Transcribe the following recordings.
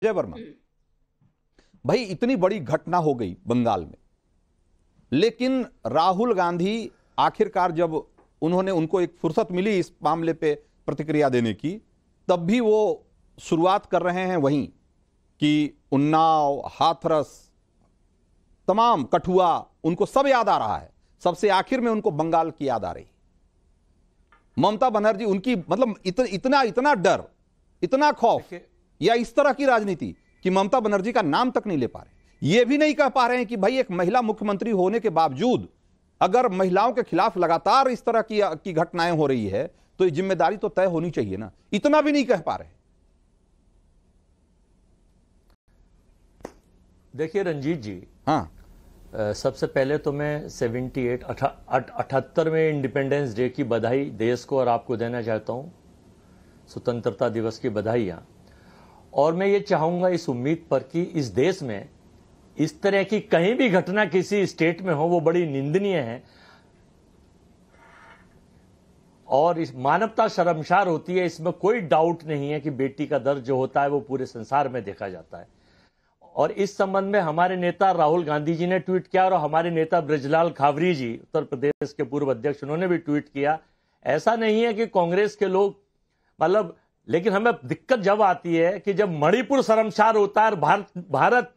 जय वर्मा भाई, इतनी बड़ी घटना हो गई बंगाल में, लेकिन राहुल गांधी आखिरकार जब उनको एक फुर्सत मिली इस मामले पे प्रतिक्रिया देने की, तब भी वो शुरुआत कर रहे हैं वहीं कि उन्नाव, हाथरस, तमाम कठुआ, उनको सब याद आ रहा है। सबसे आखिर में उनको बंगाल की याद आ रही। ममता बनर्जी, उनकी मतलब इतना इतना डर, इतना खौफ, या इस तरह की राजनीति कि ममता बनर्जी का नाम तक नहीं ले पा रहे। ये भी नहीं कह पा रहे हैं कि भाई एक महिला मुख्यमंत्री होने के बावजूद अगर महिलाओं के खिलाफ लगातार इस तरह की घटनाएं हो रही है तो ये जिम्मेदारी तो तय होनी चाहिए ना। इतना भी नहीं कह पा रहे। देखिए रंजीत जी, हाँ, सबसे पहले तो मैं 78वें इंडिपेंडेंस डे की बधाई देश को और आपको देना चाहता हूं, स्वतंत्रता दिवस की बधाइयां। और मैं ये चाहूंगा इस उम्मीद पर कि इस देश में इस तरह की कहीं भी घटना किसी स्टेट में हो वो बड़ी निंदनीय है और इस मानवता शर्मसार होती है। इसमें कोई डाउट नहीं है कि बेटी का दर्द जो होता है वो पूरे संसार में देखा जाता है। और इस संबंध में हमारे नेता राहुल गांधी जी ने ट्वीट किया और हमारे नेता ब्रजलाल खावरी जी, उत्तर प्रदेश के पूर्व अध्यक्ष, उन्होंने भी ट्वीट किया। ऐसा नहीं है कि कांग्रेस के लोग मतलब, लेकिन हमें दिक्कत जब आती है कि जब मणिपुर शर्मसार होता है और भारत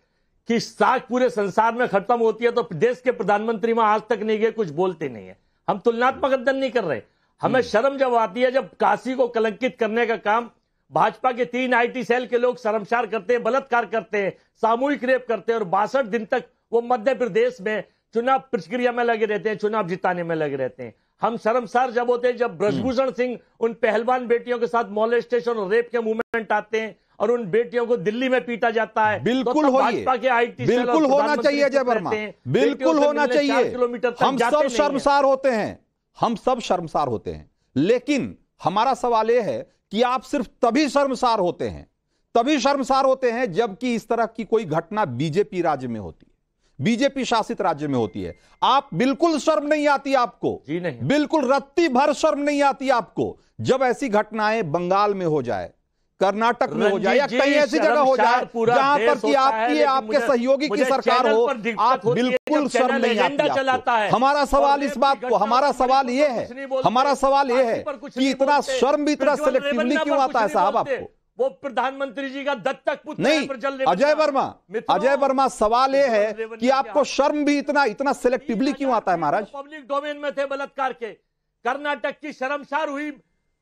की साख पूरे संसार में खत्म होती है तो देश के प्रधानमंत्री वहां आज तक नहीं गए, कुछ बोलते नहीं है। हम तुलनात्मक अध्ययन नहीं कर रहे। हमें शर्म जब आती है जब काशी को कलंकित करने का काम भाजपा के 3 IT सेल के लोग शर्मसार करते हैं, बलात्कार करते हैं, सामूहिक रेप करते हैं और 62 दिन तक वो मध्य प्रदेश में चुनाव प्रक्रिया में लगे रहते हैं, चुनाव जिताने में लगे रहते हैं। हम शर्मसार जब होते हैं जब ब्रजभूषण सिंह उन पहलवान बेटियों के साथ मॉलेस्टेशन और रेप के मूवमेंट आते हैं और उन बेटियों को दिल्ली में पीटा जाता है। बिल्कुल तो भाजपा के IT बिल्कुल होना चाहिए जय वर्मा, बिल्कुल होना चाहिए। हम सब शर्मसार होते हैं, हम सब शर्मसार होते हैं, लेकिन हमारा सवाल यह है कि आप सिर्फ तभी शर्मसार होते हैं जबकि इस तरह की कोई घटना बीजेपी राज्य में होती है, बीजेपी शासित राज्य में होती है। आप बिल्कुल शर्म नहीं आती आपको, जी नहीं, बिल्कुल रत्ती भर शर्म नहीं आती आपको जब ऐसी घटनाएं बंगाल में हो जाए, कर्नाटक में हो जाए या कहीं ऐसी जगह हो जाए जहां पर कि आपके सहयोगी की सरकार हो, आप बिल्कुल शर्म नहीं आती आपको। हमारा सवाल इस बात को, हमारा सवाल ये है कि इतना शर्म भी इतना सिलेक्टिवली क्यों आता है साहब आपको? वो प्रधानमंत्री जी का दत्तक पुत्र नहीं, अजय वर्मा सवाल ये है कि आपको शर्म भी इतना सिलेक्टिवली क्यों आता है महाराज? पब्लिक डोमेन में थे बलात्कार के। कर्नाटक की शर्मसार हुई,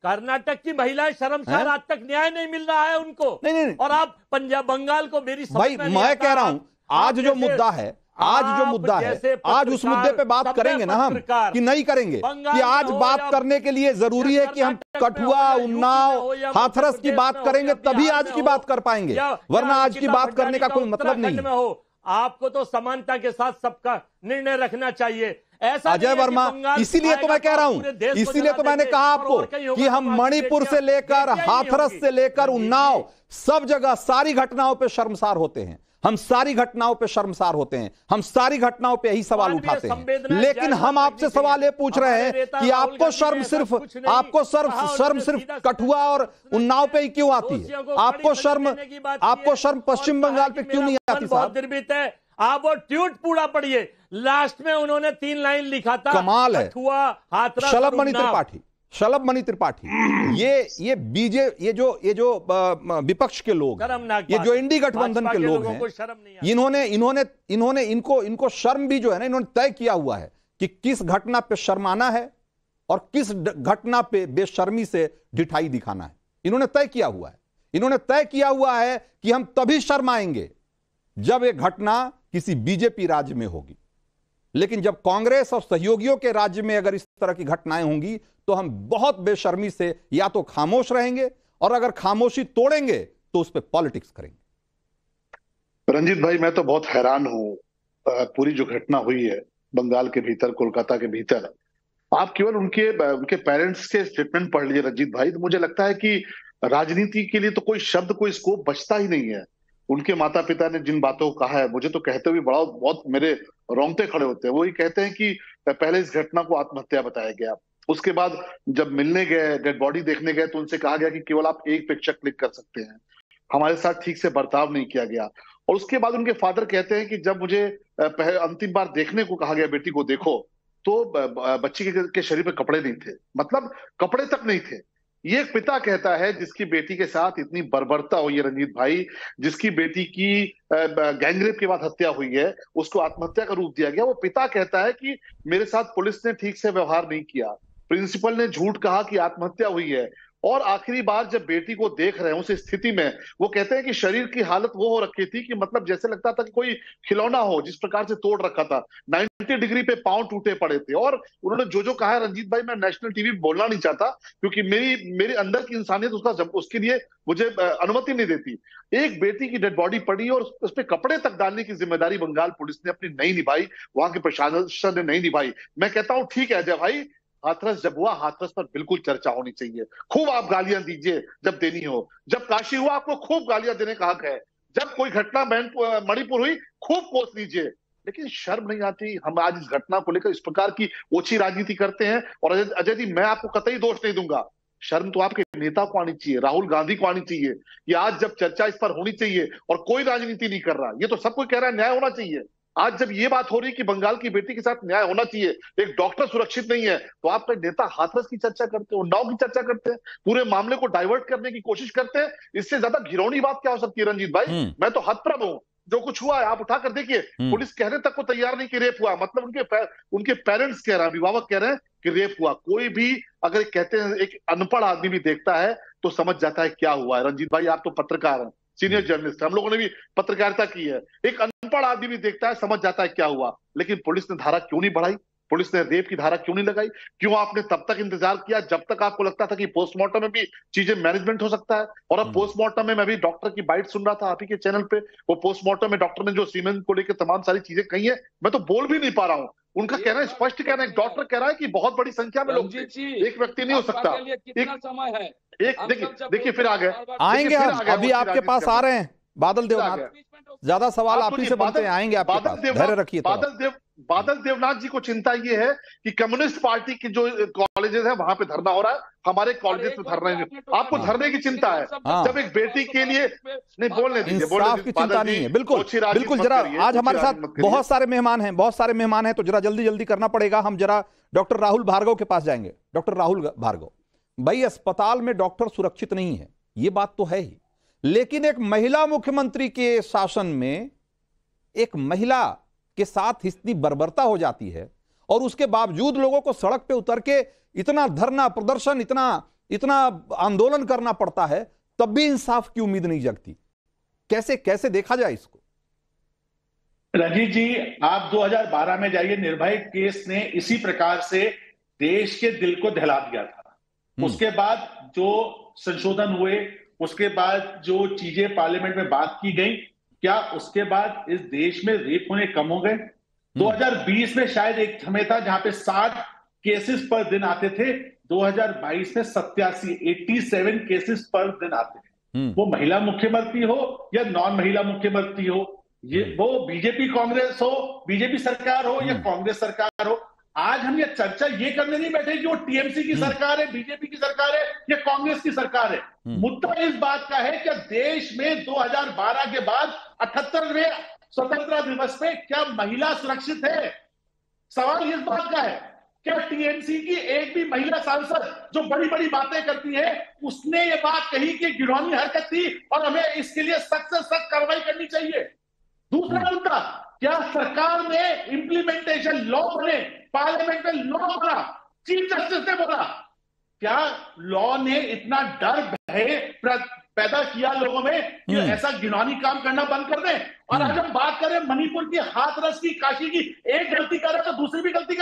कर्नाटक की महिलाएं शर्मसार, आज तक न्याय नहीं मिल रहा है उनको। नहीं। और आप पंजाब बंगाल को मेरी भाई मैं कह रहा हूं आज जो मुद्दा है, आज उस मुद्दे पे बात करेंगे ना हम, कि नहीं करेंगे कि आज बात करने के लिए जरूरी है कि हम कठुआ, उन्नाव, हाथरस की बात करेंगे तभी आज की बात कर पाएंगे, वरना आज की बात करने का कोई मतलब नहीं है। आपको तो समानता के साथ सबका निर्णय रखना चाहिए। ऐसा अजय वर्मा, इसीलिए तो मैं कह रहा हूं, इसीलिए तो मैंने कहा आपको कि हम मणिपुर से लेकर हाथरस से लेकर उन्नाव सब जगह सारी घटनाओं पे शर्मसार होते हैं। हम सारी घटनाओं पे शर्मसार होते हैं, हम सारी घटनाओं पे यही सवाल उठाते हैं। लेकिन हम आपसे सवाल ये पूछ रहे हैं कि आपको शर्म सिर्फ कठुआ और उन्नाव पे ही क्यों आती है? आपको शर्म पश्चिम बंगाल पे क्यों नहीं आती साहब? आप वो ट्वीट पूरा पढ़िए, लास्ट में उन्होंने 3 लाइन लिखा था, कमाल है। शलभ मणि त्रिपाठी, ये जो विपक्ष के लोग, ये जो इंडी गठबंधन के लोग हैं, इनको शर्म भी जो है ना, इन्होंने तय किया हुआ है कि किस घटना पे शर्माना है और किस घटना पे बेशर्मी से ढिठाई दिखाना है। इन्होंने तय किया हुआ है कि हम तभी शर्माएंगे जब एक घटना किसी बीजेपी राज्य में होगी, लेकिन जब कांग्रेस और सहयोगियों के राज्य में अगर इस तरह की घटनाएं होंगी तो हम बहुत बेशर्मी से या तो खामोश रहेंगे और अगर खामोशी तोड़ेंगे तो उस पर पॉलिटिक्स करेंगे। रंजीत भाई, मैं तो बहुत हैरान हूं, पूरी जो घटना हुई है बंगाल के भीतर, कोलकाता के भीतर, आप केवल उनके पेरेंट्स के स्टेटमेंट पढ़ लीजिए रंजीत भाई, तो मुझे लगता है कि राजनीति के लिए तो कोई शब्द, कोई स्कोप बचता ही नहीं है। उनके माता पिता ने जिन बातों को कहा है, मुझे तो कहते हुए बहुत मेरे रोंगटे खड़े होते हैं। वही कहते हैं कि पहले इस घटना को आत्महत्या बताया गया, उसके बाद जब मिलने गए, डेड बॉडी देखने गए, तो उनसे कहा गया कि केवल आप एक पिक्चर क्लिक कर सकते हैं। हमारे साथ ठीक से बर्ताव नहीं किया गया। और उसके बाद उनके फादर कहते हैं कि जब मुझे अंतिम बार देखने को कहा गया, बेटी को देखो, तो बच्ची के शरीर पे कपड़े नहीं थे, मतलब कपड़े तक नहीं थे। ये एक पिता कहता है जिसकी बेटी के साथ इतनी बर्बरता हुई है रंजीत भाई, जिसकी बेटी की गैंगरेप के बाद हत्या हुई है, उसको आत्महत्या का रूप दिया गया। वो पिता कहता है कि मेरे साथ पुलिस ने ठीक से व्यवहार नहीं किया, प्रिंसिपल ने झूठ कहा कि आत्महत्या हुई है। और आखिरी बार जब बेटी को देख रहे हैं उस स्थिति में, वो कहते हैं कि शरीर की हालत वो हो रखी थी कि मतलब जैसे लगता था कि कोई खिलौना हो जिस प्रकार से तोड़ रखा था। 90 डिग्री पे पांव टूटे पड़े थे। और उन्होंने जो कहा है रंजीत भाई, मैं नेशनल टीवी बोलना नहीं चाहता क्योंकि मेरे अंदर की इंसानियत उसके लिए मुझे अनुमति नहीं देती। एक बेटी की डेड बॉडी पड़ी और उस पर कपड़े तक डालने की जिम्मेदारी बंगाल पुलिस ने अपनी नहीं निभाई, वहां के प्रशासन ने नहीं निभाई। मैं कहता हूं ठीक है अजय भाई, हाथरस जब हुआ, हाथरस पर बिल्कुल चर्चा होनी चाहिए, खूब आप गालियां दीजिए जब देनी हो। जब काशी हुआ, आपको खूब गालियां देने का हक है। जब कोई घटना मणिपुर हुई, खूब कोस लीजिए। लेकिन शर्म नहीं आती? हम आज इस घटना को लेकर इस प्रकार की ओछी राजनीति करते हैं। और अजय जी, मैं आपको कतई दोष नहीं दूंगा, शर्म तो आपके नेता को आनी चाहिए, राहुल गांधी को आनी चाहिए कि आज जब चर्चा इस पर होनी चाहिए और कोई राजनीति नहीं कर रहा। ये तो सब कोई कह रहा है न्याय होना चाहिए। आज जब ये बात हो रही कि बंगाल की बेटी के साथ न्याय होना चाहिए, एक डॉक्टर सुरक्षित नहीं है, तो आपका नेता हाथरस की चर्चा करते हैं, उन्नाव की चर्चा करते हैं, पूरे मामले को डाइवर्ट करने की कोशिश करते हैं। इससे ज्यादा घिनौनी बात क्या हो सकती है रंजीत भाई? मैं तो हतप्रभ हूं। जो कुछ हुआ है आप उठाकर देखिए, पुलिस कहने तक को तैयार नहीं कि रेप हुआ, मतलब उनके पेरेंट्स कह रहे हैं, अभिभावक कह रहे हैं कि रेप हुआ। कोई भी अगर कहते हैं, एक अनपढ़ आदमी भी देखता है तो समझ जाता है क्या हुआ है। रंजीत भाई, आप तो पत्रकार हैं, सीनियर जर्नलिस्ट, हम लोगों ने भी पत्रकारिता की है। एक अनपढ़ आदमी भी देखता है, समझ जाता है क्या हुआ। लेकिन पुलिस ने धारा क्यों नहीं बढ़ाई? पुलिस ने रेप की धारा क्यों नहीं लगाई? क्यों आपने तब तक इंतजार किया जब तक आपको लगता था कि पोस्टमार्टम में भी चीजें मैनेजमेंट हो सकता है? और अब पोस्टमार्टम में मैं भी डॉक्टर की बाइट सुन रहा था आप ही के चैनल पे, वो पोस्टमार्टम में डॉक्टर ने जो सीमेंट को लेकर तमाम सारी चीजें कही है, मैं तो बोल भी नहीं पा रहा हूं। उनका कहना है, स्पष्ट कहना है, डॉक्टर कह रहा है कि बहुत बड़ी संख्या में लोग थे, एक व्यक्ति नहीं हो सकता। कितना समय है? एक देखिए फिर आ गए, आएंगे हम, अभी आपके पास आ रहे हैं बादल देवनाथ, ज्यादा सवाल आप ही से बनते हैं, आएंगे आपके पास, धैर्य रखिए। बादल देवनाथ जी को चिंता ये है कि कम्युनिस्ट पार्टी की जो कॉलेजेस है वहां पे धरना हो रहा है, हमारे कॉलेजेस में धरना नहीं। आपको धरने की चिंता है जब एक बेटी के लिए नहीं बोलने दीजिए, इंसाफ की चिंता नहीं है। बिल्कुल बिल्कुल। जरा आज हमारे साथ बहुत सारे मेहमान हैं, तो जरा जल्दी जल्दी करना पड़ेगा। हम जरा डॉक्टर राहुल भार्गव के पास जाएंगे। डॉक्टर राहुल भार्गव भाई, अस्पताल में डॉक्टर सुरक्षित नहीं है, ये बात तो है ही, लेकिन एक महिला मुख्यमंत्री के शासन में एक महिला के साथ इतनी बर्बरता हो जाती है और उसके बावजूद लोगों को सड़क पे उतर के इतना धरना प्रदर्शन, इतना आंदोलन करना पड़ता है, तब भी इंसाफ की उम्मीद नहीं जगती। कैसे देखा जाए इसको? रंजीत जी, आप 2012 में जाइए, निर्भया केस ने इसी प्रकार से देश के दिल को दहला दिया था। उसके बाद जो संशोधन हुए, उसके बाद जो चीजें पार्लियामेंट में बात की गई, क्या उसके बाद इस देश में रेप होने कम हो गए? 2020 में शायद एक समय था जहां पे 60 केसेस पर दिन आते थे, 2022 में 87 केसेस पर दिन आते हैं। वो महिला मुख्यमंत्री हो या नॉन महिला मुख्यमंत्री हो, ये वो बीजेपी कांग्रेस हो, बीजेपी सरकार हो या कांग्रेस सरकार हो, आज हम ये चर्चा ये करने नहीं बैठे कि वो टीएमसी की सरकार है, बीजेपी की सरकार है या कांग्रेस की सरकार है। मुद्दा इस बात का है कि देश में 2012 के बाद 78वें स्वतंत्रता दिवस पे क्या महिला सुरक्षित है? सवाल इस बात का है, क्या टीएमसी की एक भी महिला सांसद जो बड़ी बड़ी बातें करती है, उसने ये बात कही कि घिनौनी हरकत थी और हमें इसके लिए सख्त से सख्त कार्रवाई करनी चाहिए? दूसरा मुद्दा, क्या सरकार ने इंप्लीमेंटेशन लॉ बने, पार्लियामेंट में लॉ बना, चीफ जस्टिस ने बोला, क्या लॉ ने इतना डर भय पैदा किया लोगों में कि ऐसा घिनौनी काम करना बंद कर दें? और आज हम बात करें मणिपुर की, हाथरस की, काशी की, एक गलती करे तो दूसरी भी गलती करे।